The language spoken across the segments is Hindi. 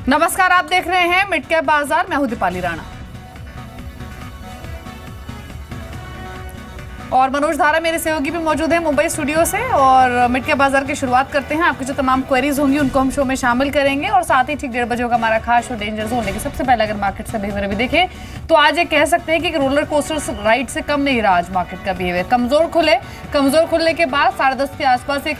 नमस्कार, आप देख रहे हैं मिड कैप बाजार। मैं हूं दीपाली राणा और मनोज धारा मेरे सहयोगी भी मौजूद हैं मुंबई स्टूडियो से। और मिड कैप बाजार की शुरुआत करते हैं। आपकी जो तमाम क्वेरीज होंगी उनको हम शो में शामिल करेंगे और साथ ही ठीक 1:30 बजे होगा हमारा खास शो डेंजर जोन। लेकिन सबसे पहले अगर मार्केट का बिहेवियर भी देखें तो आज ये कह सकते हैं कि रोलर कोस्टर राइड से कम नहीं रहा आज मार्केट का बिहेवियर। कमजोर खुलने के बाद 10:30 के आसपास एक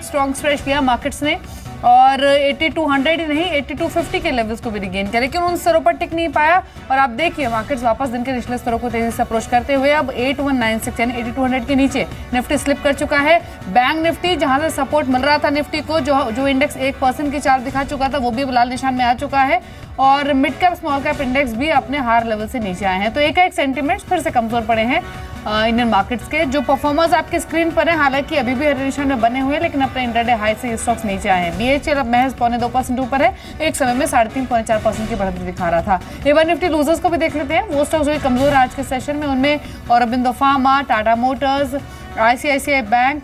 स्ट्रॉन्ग स्ट्रेच लिया मार्केट्स ने और 8200 ही नहीं 8250 के लेवल्स को भी रिगेन किया, लेकिन उन स्तरों पर टिक नहीं पाया। और आप देखिए मार्केट्स वापस दिन के निचले स्तरों को तेजी से अप्रोच करते हुए अब 8196 यानी 8200 के नीचे निफ्टी स्लिप कर चुका है। बैंक निफ्टी जहां से सपोर्ट मिल रहा था निफ्टी को, जो इंडेक्स 1% की चाल दिखा चुका था, वो भी लाल निशान में आ चुका है। और mid cap small cap index भी अपने हार लेवल से नीचे आए हैं। तो एक सेंटिमेंट्स फिर से कमजोर पड़े हैं इंडियन मार्केट्स के। जो परफॉर्मर्स आपके स्क्रीन पर हैं, हालांकि अभी भी हरे निशान में बने हुए हैं, लेकिन अपने इंटरडे हाई से ये स्टॉक्स नीचे आए हैं। बीएचएल अब महज 2.25% ऊपर है, एक समय में 3.4% की बढ़ोतरी दिखा रहा था। एक बार निफ्टी लूजर्स को भी देख लेते हैं। वो स्टॉक्स जो कमजोर है आज के सेशन में, उनमें Aurobindo pharma, Tata Motors, ICICI bank,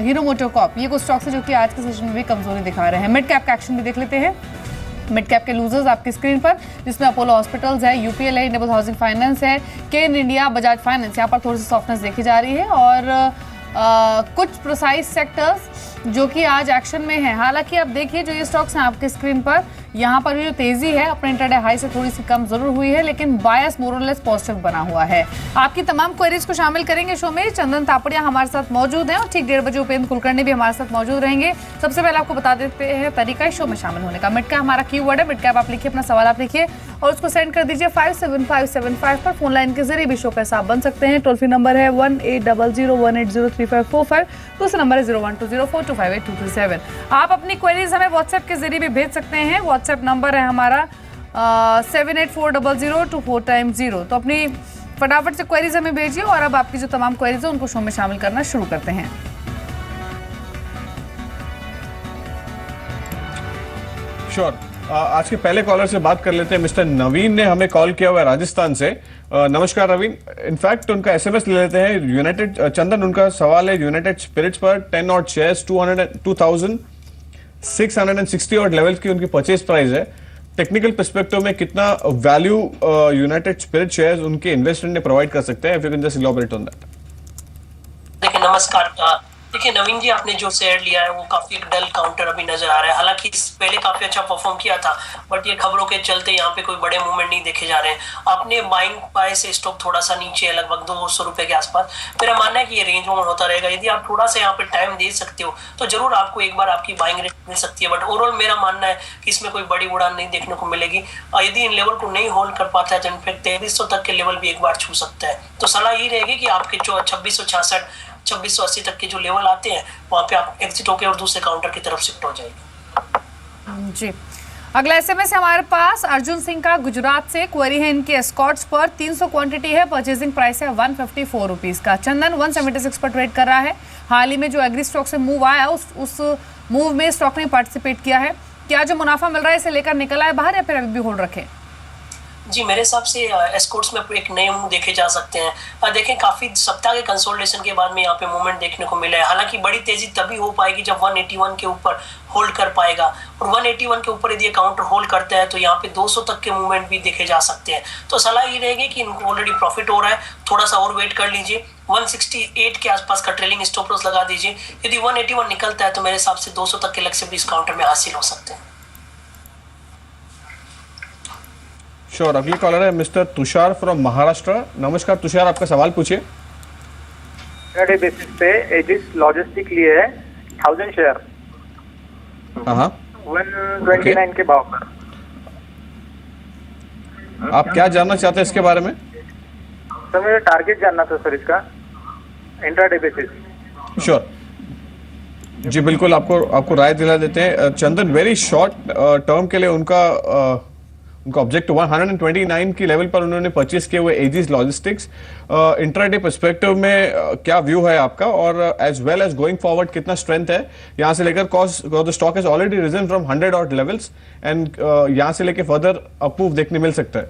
hero MotoCorp, ये कुछ स्टॉक्स है जो कि आज के सेशन में भी कमजोरी दिखा रहे हैं। मिड कैप का एक्शन भी देख लेते हैं। मिड कैप के लूजर्स आपकी स्क्रीन पर, जिसमें अपोलो हॉस्पिटल्स है, यूपीएल है, इंडियन हाउसिंग फाइनेंस है, केन इंडिया, बजाज फाइनेंस, यहाँ पर थोड़ी सी सॉफ्टनेस देखी जा रही है। और कुछ प्रोसाइज सेक्टर्स जो कि आज एक्शन में है। हालांकि आप देखिए जो ये स्टॉक्स हैं आपके स्क्रीन पर, यहाँ पर भी जो तेजी है अपने इंटरडे हाई से थोड़ी सी कम जरूर हुई है, लेकिन बायस मोर और लेस पॉजिटिव बना हुआ है। आपकी तमाम क्वेरीज को शामिल करेंगे शो में। चंदन तापड़िया हमारे साथ मौजूद हैं और ठीक 1:30 बजे उपेंद्र कुलकर्णी भी हमारे साथ मौजूद रहेंगे। सबसे पहले आपको बता देते हैं तरीका इस शो में शामिल होने का। मिड कैप हमारा कीवर्ड है, मिड कैप आप लिखिए, अपना सवाल आप लिखिए और उसको सेंड कर दीजिए 57575 पर। फोन लाइन के जरिए भी शो का हिस्सा बन सकते हैं। टोल फ्री नंबर है 1800180354। दूसरा नंबर है 012042582237। आप अपनी क्वेरीज हमें व्हाट्सएप के जरिए भी भेज सकते हैं। व्हाट्सएप नंबर है हमारा 784002 तो अपनी फटाफट से क्वेरीज हमें भेजिए। और अब आपकी जो तमाम क्वेरीज है उनको शो में शामिल करना शुरू करते हैं। श्योर। आज के पहले कॉलर से बात कर लेते हैं। मिस्टर नवीन ने हमें कॉल किया हुआ है राजस्थान से। नमस्कार नवीन। इनफैक्ट उनका एसएमएस ले लेते हैं। यूनाइटेड चंदन, उनका सवाल है यूनाइटेड स्पिरिट्स पर 10 ऑड शेयर्स 2660 ऑड लेवल्स की उनकी परचेज प्राइस है। टेक्निकल पर्सपेक्टिव में कितना वैल्यू यूनाइटेड स्पिरिट शेयर्स उनके इन्वेस्टर ने प्रोवाइड कर सकते हैं? If you can just elaborate on that. देखिए नमस्कार। देखिए नवीन जी, आपने जो शेयर लिया है वो काफी एक डल काउंटर अभी नजर आ रहा है। हालांकि इस पहले काफी अच्छा परफॉर्म किया था, बट ये खबरों के चलते यहाँ पे कोई बड़े मूवमेंट नहीं देखे जा रहे हैं। आपने बाइंग पाए से स्टॉक थोड़ा सा नीचे है, लगभग 200 रुपए के आसपास। मेरा मानना है कि ये रेंज में होता रहेगा। यदि आप थोड़ा सा यहाँ पे टाइम दे सकते हो तो जरूर आपको एक बार आपकी बाइंग रेट मिल सकती है। बट ओवरऑल मेरा मानना है कि इसमें कोई बड़ी उड़ान नहीं देखने को मिलेगी। यदि इन लेवल को नहीं होल्ड कर पाता है तो इनफैक्ट 2300 तक के लेवल भी एक बार छू सकता है। तो सलाह यही रहेगी कि आपके जो 2666 2680 तक के जो लेवल आते हैं वहां पे आप एग्जिट होकर और दूसरे काउंटर की तरफ शिफ्ट हो जाएगी। जी, अगला एसएमएस है हमारे पास अर्जुन सिंह का गुजरात से। क्वेरी है इनके एस्कॉर्ट्स पर 300 क्वांटिटी है, परचेजिंग प्राइस है 154 रुपीज का। चंदन 176 पर ट्रेड कर रहा है। हाल ही में जो एग्री स्टॉक से मूव आया उस मूव में स्टॉक ने पार्टिसिपेट किया है। क्या जो मुनाफा मिल रहा है इसे लेकर निकल आए बाहर या फिर अभी भी होल्ड रखें? जी, मेरे हिसाब से एस्कॉर्ट्स में एक नए मुंह देखे जा सकते हैं। देखें काफी सप्ताह के कंसोलिडेशन के बाद में यहाँ पे मूवमेंट देखने को मिला है। हालांकि बड़ी तेजी तभी हो पाएगी जब 181 के ऊपर होल्ड कर पाएगा, और 181 के ऊपर यदि काउंटर होल्ड करता है तो यहाँ पे 200 तक के मूवमेंट भी देखे जा सकते हैं। तो सलाह ये रहेगी कि इनको ऑलरेडी प्रॉफिट हो रहा है, थोड़ा सा और वेट कर लीजिए। 168 के आसपास का ट्रेलिंग स्टॉप लॉस लगा दीजिए। यदि 181 निकलता है तो मेरे हिसाब से 200 तक के लक्ष्य भी इस काउंटर में हासिल हो सकते हैं। श्योर। अगली कॉलर है मिस्टर तुषार फ्रॉम महाराष्ट्र। नमस्कार तुषार, आपका सवाल पूछिए। इंट्राडे बेसिस पे एजिस लॉजिस्टिक लिए है 1000 शेयर 129 के भाव पर। आप क्या जानना चाहते हैं इसके बारे में? सर मुझे टारगेट जानना था सर इसका इंट्राडे बेसिस। श्योर जी, बिल्कुल आपको राय दिला देते हैं। चंदन, वेरी शॉर्ट टर्म के लिए उनका ऑब्जेक्टिव 129 की लेवल पर उन्होंने परचेस किए हुए एजिस लॉजिस्टिक्स। इंट्राडे पर्सपेक्टिव में क्या व्यू है आपका, और as well as going forward कितना स्ट्रेंथ है यहां से लेकर? The stock has already risen from 100 odd levels and यहां से लेकर फर्दर अप मूव देखने मिल सकता है।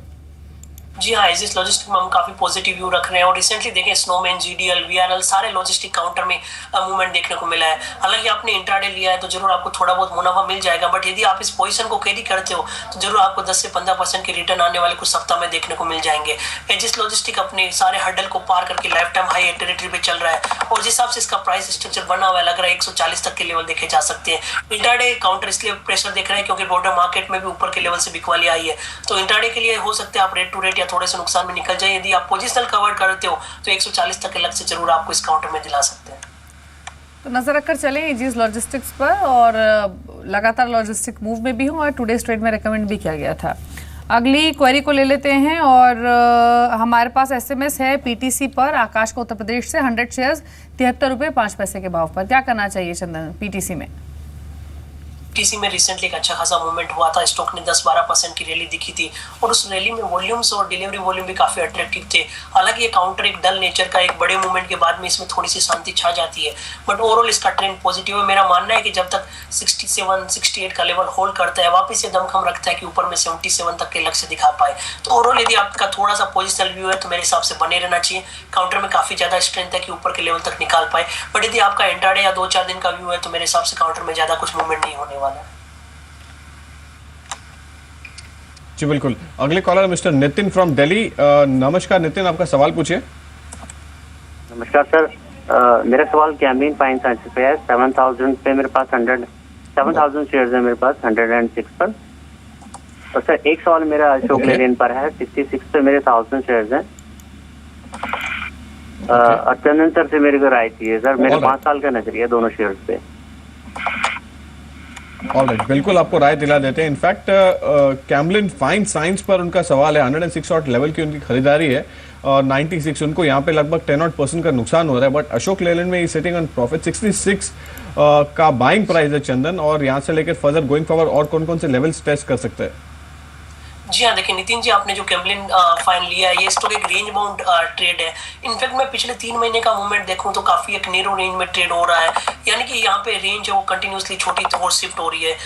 जी हाँ, एजिस लॉजिस्टिक में हम काफी पॉजिटिव व्यू रख रहे हैं और रिसेंटली देखें स्नोमैन, जीडीएल, वीआरएल सारे लॉजिस्टिक काउंटर में मूवमेंट देखने को मिला है। हालांकि आपने इंट्राडे लिया है तो जरूर आपको थोड़ा बहुत मुनाफा मिल जाएगा, बट यदि आप इस पोजीशन को कैरी करते हो तो जरूर आपको 10 से 15% के रिटर्न आने वाले कुछ सप्ताह में देखने को मिल जाएंगे। एजिस लॉजिस्टिक अपने सारे हर्डल को पार करके लाइफ टाइम हाई टेरिटरी पे चल रहा है और जिस हिसाब से इसका प्राइस स्ट्रक्चर बना हुआ है लग रहा है 140 तक के लेवल देखे जा सकते हैं। इंट्राडे काउंटर इसलिए प्रेशर देख रहे हैं क्योंकि ब्रॉडर मार्केट में भी ऊपर के लेवल से बिकवाली आई है, तो इंट्राडे के लिए हो सकता है आप रेट टू रेट या थोड़े से नुकसान में निकल जाए। यदि आप पोजिशनल कवर करते हो तो 140 तक के लक्ष्य जरूर आपको इस काउंटर में दिला सकते हैं। तो नजर रखकर चलें एजिस लॉजिस्टिक्स पर, और लगातार लॉजिस्टिक मूव में भी हूँ और टुडेज ट्रेड में रेकमेंड भी किया गया था। अगली क्वेरी को ले लेते हैं और हमारे पास एसएमएस है पीटीसी पर आकाश को उत्तर प्रदेश से 100 शेयर्स 73 रुपये 5 पैसे के भाव पर। क्या करना चाहिए चंदन पीटीसी में? पीटीसी में रिसेंटली एक अच्छा खासा मूवमेंट हुआ था, स्टॉक ने 10-12% की रैली दिखी थी और उस रैली में वॉल्यूम्स और डिलीवरी वॉल्यूम भी काफी अट्रैक्टिव थे। हालांकि ये काउंटर एक डल नेचर का एक बड़े मूवमेंट के बाद में इसमें थोड़ी सी शांति छा जाती है, बट ओवरऑल इसका ट्रेंड पॉजिटिव है। मेरा मानना है कि जब तक 67-68 का लेवल होल्ड करता है, वापस ये दमखम रखता है कि ऊपर में 77 तक के लक्ष्य दिखा पाए, तो ओवरऑल यदि आपका थोड़ा सा पोजिशनल व्यू है तो मेरे हिसाब से बने रहना चाहिए। काउंटर में काफी ज्यादा स्ट्रेंथ है कि ऊपर के लेवल तक निकाल पाए, बट यदि आपका इंट्राडे या 2-4 दिन का व्यू है तो मेरे हिसाब से काउंटर में ज्यादा कुछ मूवमेंट नहीं होने वाला है। जी बिल्कुल। अगले caller mister Nitin from Delhi. नमस्कार नितिन, आपका सवाल पूछिए। नमस्कार सर, मेरा सवाल कैमलिन फाइन साइंसेस पे है। 7000 पे मेरे पास 7000 शेयर्स है मेरे पास 106 पर। और सर एक सवाल मेरा अशोक लेलैंड पर है, 66 पे मेरे 1000 शेयर्स हैं। और चंदन सर से मेरे को राय चाहिए सर, मेरे 5 साल का नजरिया दोनों शेयर्स पे। ऑलराइट, बिल्कुल आपको राय दिला देते हैं। इनफैक्ट कैमलिन फाइन साइंस पर उनका सवाल है, 106 ऑट लेवल की उनकी खरीदारी है और 96 उनको यहाँ पे लगभग 10% का नुकसान हो रहा है, बट अशोक लेलैंड में सिटिंग ऑन प्रॉफिट 66 का बाइंग प्राइस है चंदन, और यहाँ से लेकर फर्दर गोइंग फॉरवर्ड और कौन कौन से लेवल्स टेस्ट कर सकते हैं? जी हाँ, देखिए नितिन जी, आपने जो कैमलिन फाइन लिया है ये स्टॉक एक रेंज बाउंड ट्रेड है। इनफैक्ट मैं पिछले 3 महीने का मूवमेंट देखूं तो काफी एक नैरो रेंज में ट्रेड हो रहा है, यानी कि यहाँ पे रेंज है वो कंटिन्यूसली छोटी और शिफ्ट हो रही है।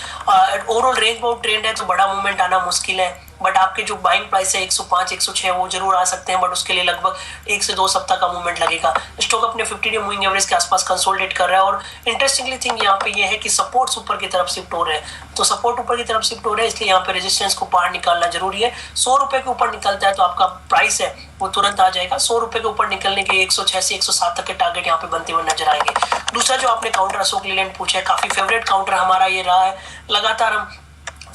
ओवरऑल रेंज बाउंड ट्रेंड है तो बड़ा मूवमेंट आना मुश्किल है, बट आपके जो बाइंग प्राइस है 105-106 वो जरूर आ सकते हैं, बट उसके लिए लगभग 1 से 2 सप्ताह का मूवमेंट लगेगा। स्टॉक अपने 50-डे मूविंग एवरेज के आसपास कंसोलिडेट कर रहा है और इंटरेस्टिंगली थिंग यहाँ पे ये है कि सपोर्ट्स ऊपर की तरफ शिफ्ट हो रहे हैं, तो सपोर्ट ऊपर की तरफ शिफ्ट हो रहे हैं, इसलिए यहाँ पे रेजिस्टेंस को पार निकालना जरूरी है। 100 रुपए के ऊपर निकलता है तो आपका प्राइस है वो तुरंत आ जाएगा। 100 रुपए के ऊपर निकलने के 106 से 107 तक के टारगेट यहाँ पे बनते हुए नजर आएंगे। दूसरा जो आपने काउंटर अशोक लेलैंड पूछा है, काफी फेवरेट काउंटर हमारा ये रहा है। लगातार हम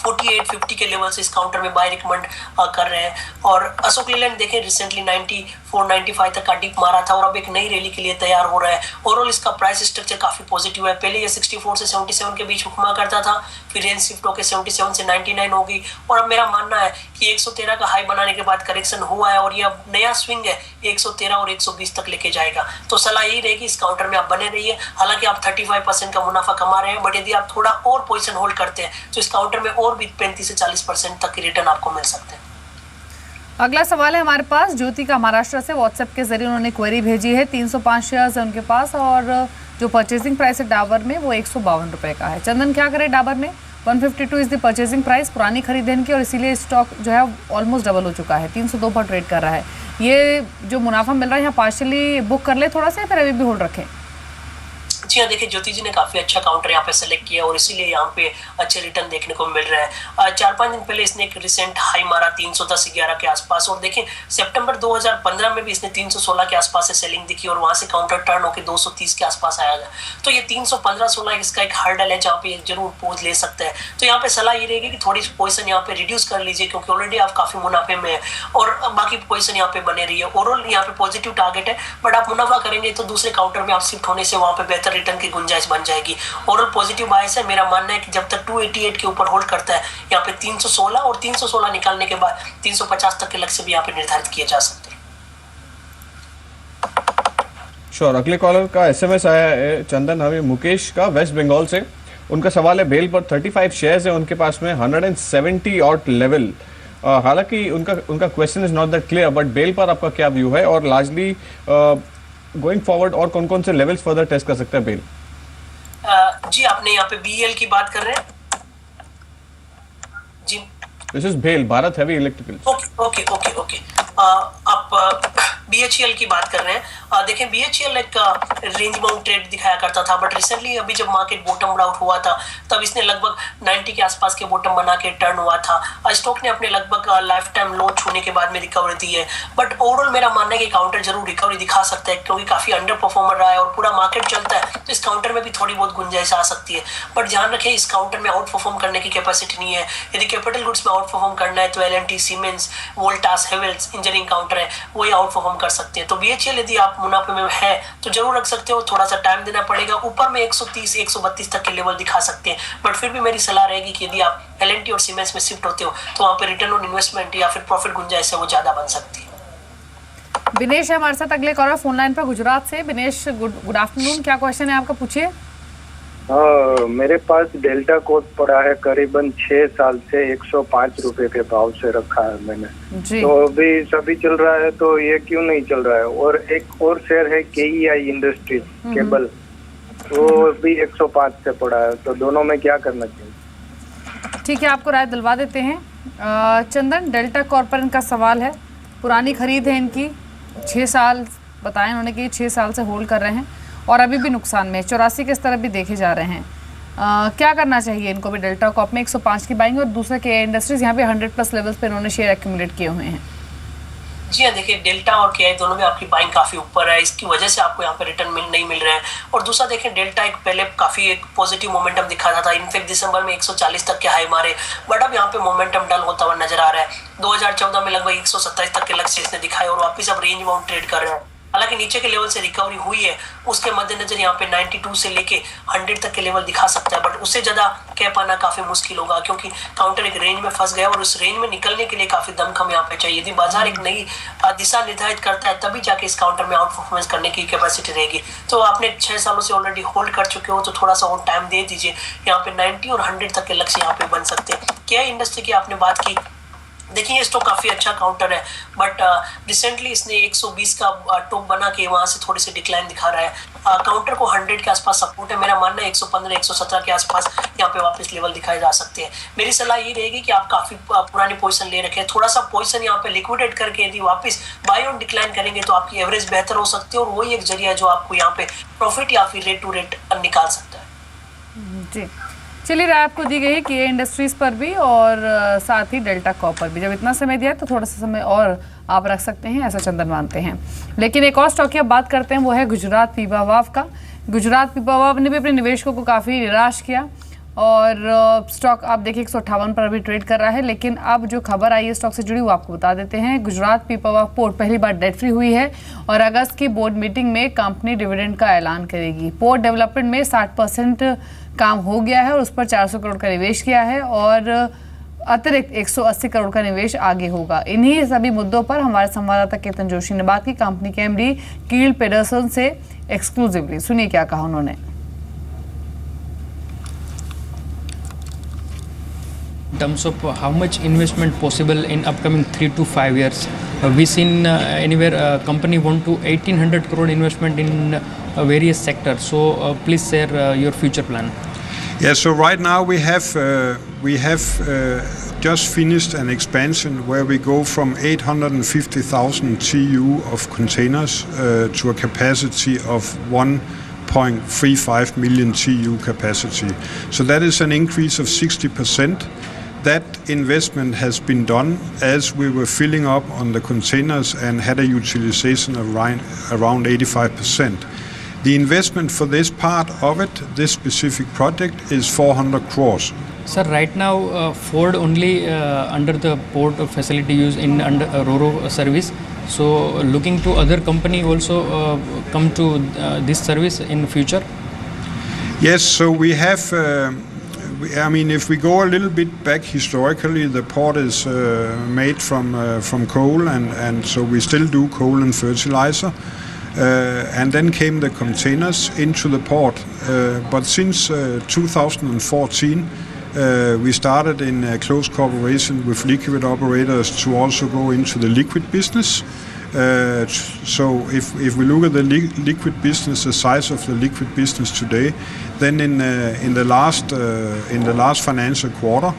48-50 के लेवल से इस काउंटर में बाय रिकमेंड कर रहे हैं और अशोक लेलैंड देखें रिसेंटली 94-95 तक का डिप मारा था और अब एक नई रैली के लिए तैयार हो रहा है। ओवरऑल इसका प्राइस स्ट्रक्चर काफी पॉजिटिव है। पहले ये 64 से 77 के बीच घुमा करता था, फिर रेंज शिफ्ट होकर 77 से 99 होगी और अब मेरा मानना है कि 113 का हाई बनाने के बाद करेक्शन हुआ है और ये अब नया स्विंग है 113 और 120 तक लेके जाएगा। तो सलाह यही रहेगी इस काउंटर में आप बने रहिए। हालांकि आप 35% का मुनाफा कमा रहे हैं, बट यदि आप थोड़ा और पोजीशन होल्ड करते हैं तो इस काउंटर में और भी 35 से 40% तक की रिटर्न आपको मिल सकते हैं। अगला सवाल है हमारे पास ज्योति का महाराष्ट्र से। व्हाट्सएप के जरिए उन्होंने क्वेरी भेजी है। 305 शेयर्स है उनके पास और जो परचेजिंग प्राइस है डाबर में वो 152 रुपए का है। चंदन क्या करे डाबर में? 152 इज द परचेजिंग प्राइस पुरानी खरीद इनकी और इसीलिए स्टॉक जो है ऑलमोस्ट डबल हो चुका है, 302 पर ट्रेड कर रहा है। ये जो मुनाफा मिल रहा है यहाँ पार्शियली बुक कर ले थोड़ा सा, फिर अभी भी होल्ड रखें? जी हाँ, देखिए ज्योति जी ने काफी अच्छा काउंटर यहाँ पे सेलेक्ट किया और इसीलिए यहाँ पे अच्छे रिटर्न देखने को मिल रहे हैं। 4-5 दिन पहले इसने एक रिसेंट हाई मारा 310-11 के आसपास और देखिए सितंबर 2015 में भी इसने 316 के आसपास से सेलिंग दिखी और वहां से काउंटर टर्न होकर 230 के आसपास आया था। तो ये 315-16 इसका एक हर्डल है जहाँ पे जरूर पोज ले सकते हैं। तो यहाँ पे सलाह ये रहेगी कि थोड़ी पोजिशन यहाँ पे रिड्यूस कर लीजिए क्योंकि ऑलरेडी आप काफी मुनाफे में है और बाकी पोजिशन यहाँ पे बने रही है। ओवरऑल यहाँ पे पॉजिटिव टारगेट है, बट आप मुनाफा करेंगे तो दूसरे काउंटर में आप शिफ्ट होने से वहां पे बेहतर रिटर्न की गुंजाइश बन जाएगी। ओवरऑल पॉजिटिव बायस है। मेरा मानना है कि जब तक 288 के ऊपर होल्ड करता है यहाँ पे 316 और 316 निकालने के बाद 350 तक के लक्ष्य भी यहाँ पे निर्धारित किए जा सकते हैं। श्योर। अगले कॉलर का एसएमएस आया है चंदन हमें मुकेश का वेस्ट बंगाल से। उनका सवाल है बेल पर 35 शेयर्स है उनके पास में 170 ऑट लेवल। हालांकि उनका question is not that clear, but बेल पर आपका क्या व्यू है और लार्जली गोइंग फॉरवर्ड और कौन कौन से लेवल्स फर्दर टेस्ट कर सकते हैं बेल? जी आपने यहाँ पे बीएल की बात कर रहे हैं जी? This is BHEL Bharat Heavy Electricals. Okay आप BHEL की बात कर रहे हैं, देखें BHEL एक रेंज बाउंड ट्रेड दिखाया करता था, बट रिसेंटली अभी जब मार्केट बॉटम आउट हुआ था तब इसने लगभग 90 के आसपास के बॉटम बना के टर्न हुआ था। स्टॉक ने अपने लगभग लाइफ टाइम लो छूने के बाद में रिकवरी दी है, बट ओवरऑल मेरा मानना है कि काउंटर जरूर रिकवरी दिखा सकता है, क्योंकि काफी अंडर परफॉर्मर रहा है और पूरा मार्केट चलता है, तो इस काउंटर में भी थोड़ी बहुत गुंजाइश आ सकती है। बट ध्यान रखें, इस काउंटर में आउट परफॉर्म करने की कैपेसिटी नहीं है। यदि कैपिटल गुड्स में आउट परफॉर्म करना है तो L&T, siemens, Voltas, Havells engineering counter है, वही आउट परफॉर्म कर सकते हैं। तो BHEL यदि आप मुनाफे में है तो जरूर रख सकते हो, थोड़ा सा टाइम देना पड़ेगा। ऊपर में 130, 132 तक के लेवल दिखा सकते हैं, बट फिर भी मेरी सलाह रहेगी कि यदि आप L&T और सीमेंस में शिफ्ट होते हो तो वहां पे रिटर्न ऑन इन्वेस्टमेंट या फिर प्रॉफिट गुंजाइश है वो ज्यादा बन सकती है। विनेश है हमारे साथ अगले कॉलर फोन लाइन पर गुजरात से। विनेश, गुड आफ्टरनून, क्या क्वेश्चन है आपका, पूछिए। मेरे पास डेल्टा कोड पड़ा है करीबन 6 साल से 105 रुपए के भाव से रखा है मैंने जी। तो अभी सभी चल रहा है, तो ये क्यों नहीं चल रहा है? और एक और शेयर है KEI इंडस्ट्रीज केबल, वो भी 105 से पड़ा है, तो दोनों में क्या करना चाहिए? ठीक है, आपको राय दिलवा देते हैं। चंदन, डेल्टा कॉर्पोरेशन का सवाल है, पुरानी खरीद है इनकी, 6 साल बताया उन्होंने कि 6 साल से होल्ड कर रहे हैं और अभी भी नुकसान में 84 के स्तर भी देखे जा रहे हैं। क्या करना चाहिए इनको भी? डेल्टा कॉप में 105 की बाइंग और दूसरा KEI इंडस्ट्रीज, यहाँ पे 100+ लेवल्स पे इन्होंने शेयर एक्यूमुलेट किए हुए हैं। जी हाँ, देखिए डेल्टा और KEI दोनों में आपकी बाइंग काफी ऊपर है, इसकी वजह से आपको यहाँ पे रिटर्न नहीं मिल रहे हैं। और दूसरा देखें, डेल्टा एक पहले काफी एक पॉजिटिव मोमेंटम दिखाता था, इनफैक्ट दिसंबर में 140 तक के हाई मारे, बट अब यहाँ पे मोमेंटम डल होता हुआ नजर आ रहा है। 2014 में लगभग 127 तक के लक्ष्य इसने दिखाए और वापिस अब रेंज बाउंड ट्रेड कर रहे हैं। हालांकि नीचे के लेवल से रिकवरी हुई है, उसके मद्देनजर यहाँ पे 92 से लेके 100 तक के लेवल दिखा सकता है, बट उससे ज्यादा कह पाना काफी मुश्किल होगा, क्योंकि काउंटर एक रेंज में फंस गया और उस रेंज में निकलने के लिए काफी दमखम यहाँ पे चाहिए। यदि बाजार एक नई दिशा निर्धारित करता है तभी जाके इस काउंटर में आउट परफॉर्मेंस करने की कैपेसिटी रहेगी। तो आपने 6 सालों से ऑलरेडी होल्ड कर चुके हो, तो थोड़ा सा और टाइम दे दीजिए। यहाँ पे 90 और 100 तक के लक्ष्य यहाँ पे बन सकते हैं। KEI इंडस्ट्री की आपने बात की, देखिए ये स्टॉक काफी अच्छा काउंटर है, बट रिसेंटली इसने 120 का टॉप बना के वहां से थोड़ी सी डिक्लाइन दिखा रहा है। काउंटर को 100 के आसपास सपोर्ट है, मेरा मानना है 115, 117 के आसपास यहाँ पे वापस लेवल दिखाए जा सकते हैं। मेरी सलाह ये रहेगी कि आप काफी पुरानी पोजीशन ले रखे हैं, थोड़ा सा पोजीशन यहाँ पे लिक्विडेट करके यदि वापस बाय ऑन डिक्लाइन करेंगे तो आपकी एवरेज बेहतर हो सकती है, और वही एक जरिया है जो आपको यहाँ पे प्रॉफिट या फिर रेट टू रेट निकाल सकता है। जी, चलिए, राय आपको दी गई KEI इंडस्ट्रीज पर भी और साथ ही डेल्टा कॉप पर भी। जब इतना समय दिया है तो थोड़ा सा समय और आप रख सकते हैं, ऐसा चंदन मानते हैं। लेकिन एक और स्टॉक की अब बात करते हैं, वो है गुजरात पीपावाव का। गुजरात पीपावाव ने भी अपने निवेशकों को काफ़ी निराश किया और स्टॉक आप देखिए 158 पर अभी ट्रेड कर रहा है। लेकिन अब जो खबर आई है स्टॉक से जुड़ी वो आपको बता देते हैं। गुजरात पीपावाव पोर्ट पहली बार डेट फ्री हुई है और अगस्त की बोर्ड मीटिंग में कंपनी डिविडेंड का ऐलान करेगी। पोर्ट डेवलपमेंट में 60% काम हो गया है और उस पर 400 करोड़ का निवेश किया है और अतिरिक्त 180 करोड़ का निवेश आगे होगा। इन्हीं सभी मुद्दों पर हमारे संवाददाता केतन जोशी ने बात की कंपनी के MD कील पेडरसन से एक्सक्लूसिवली। सुनिए क्या कहा उन्होंने। In terms of how much investment possible in upcoming 3 to 5 years, we seen anywhere company want to 1800 crore investment in various sectors. So please share your future plan. Yeah, so right now we have just finished an expansion where we go from 850,000 TEU of containers to a capacity of 1.35 million TEU capacity. So that is an increase of 60%. That investment has been done as we were filling up on the containers and had a utilization of around 85%. The investment for this part of it, this specific project, is 400 crores. Sir, right now Ford only under the port facility use in under RoRo service. So looking to other company also come to this service in the future? Yes, so we have. I mean, if we go a little bit back historically, the port is made from coal, and so we still do coal and fertilizer. And then came the containers into the port. But since 2014, we started in close cooperation with liquid operators to also go into the liquid business. So if we look at the liquid business, the size of the liquid business today, then in the last financial quarter,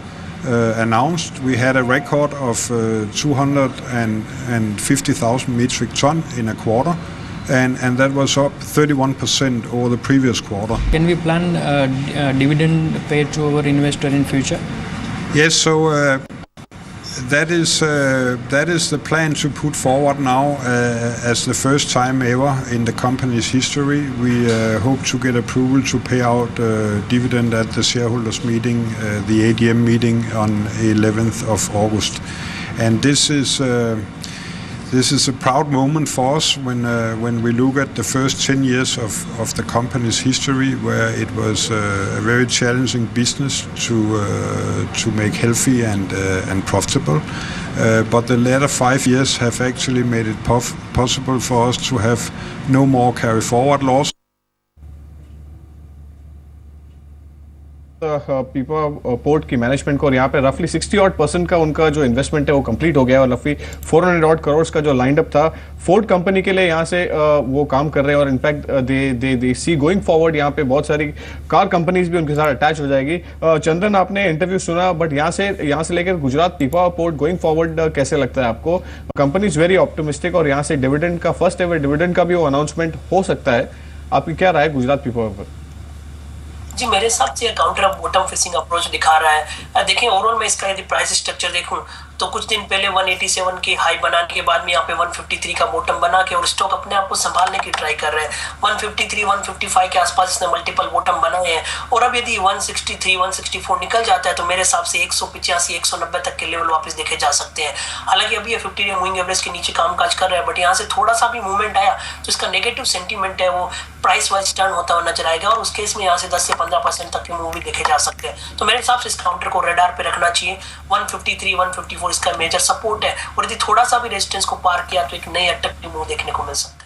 announced, we had a record of 250,000 metric ton in a quarter, and that was up 31% over the previous quarter. Can we plan dividend paid to our investor in future? Yes, so that is the plan to put forward now as the first time ever in the company's history. We hope to get approval to pay out dividend at the shareholders meeting, the AGM meeting on 11th of August. And this is a proud moment for us when we look at the first 10 years of the company's history, where it was a very challenging business to make healthy and profitable. But the latter 5 years have actually made it possible for us to have no more carry forward loss. पीपा पोर्ट की मैनेजमेंट को, और यहाँ पे रफली 60% का उनका जो इन्वेस्टमेंट है वो कंप्लीट हो गया और रफली 400 करोड़ का जो लाइंड अप था फोर्ड कंपनी के लिए यहाँ से वो काम कर रहे हैं। और in fact they see going forward यहाँ पे बहुत सारी कार कंपनीज भी उनके साथ अटैच हो जाएगी। चंदन, आपने इंटरव्यू सुना, बट यहाँ से लेकर गुजरात पीपा पोर्ट गोइंग फॉरवर्ड कैसे लगता है आपको? कंपनी इज वेरी ऑप्टिमिस्टिक और यहाँ से डिविडेंड का, फर्स्ट एवर डिविडेंड का भी वो अनाउंसमेंट हो सकता है। आपकी क्या राय गुजरात पीपा पर? जी, मेरे हिसाब से काउंटर बॉटम फेसिंग अप्रोच दिखा रहा है। देखें ओवरऑल मैं इसका यदि प्राइस स्ट्रक्चर देखूं तो कुछ दिन पहले 187 की हाई बनाने के बाद में यहाँ पे 153 का बॉटम बना के और स्टॉक अपने आप को संभालने की ट्राई कर रहे हैं। 153 155 के आसपास इसने मल्टीपल बॉटम बनाए हैं और अब यदि 163 164 निकल जाता है तो मेरे हिसाब से 185 190 तक के लेवल वापस देखे जा सकते हैं। हालांकि अभी ये 50 डे मूविंग एवरेज के नीचे कामकाज कर रहा है, बट यहाँ से थोड़ा सा भी मूवमेंट आया तो इसका नेगेटिव सेंटीमेंट है वो प्राइस वाइज टर्न होता हुआ नजर आएगा और उस केस में यहाँ से 10 से 15% तक के मूव भी देखे जा सकते हैं। तो मेरे हिसाब से इस काउंटर को रेडार पे रखना चाहिए। 153 154 इसका मेजर सपोर्ट है और यदि थोड़ा सा भी रेजिस्टेंस को पार किया तो एक नई अटैक मूव देखने को मिल सकता है।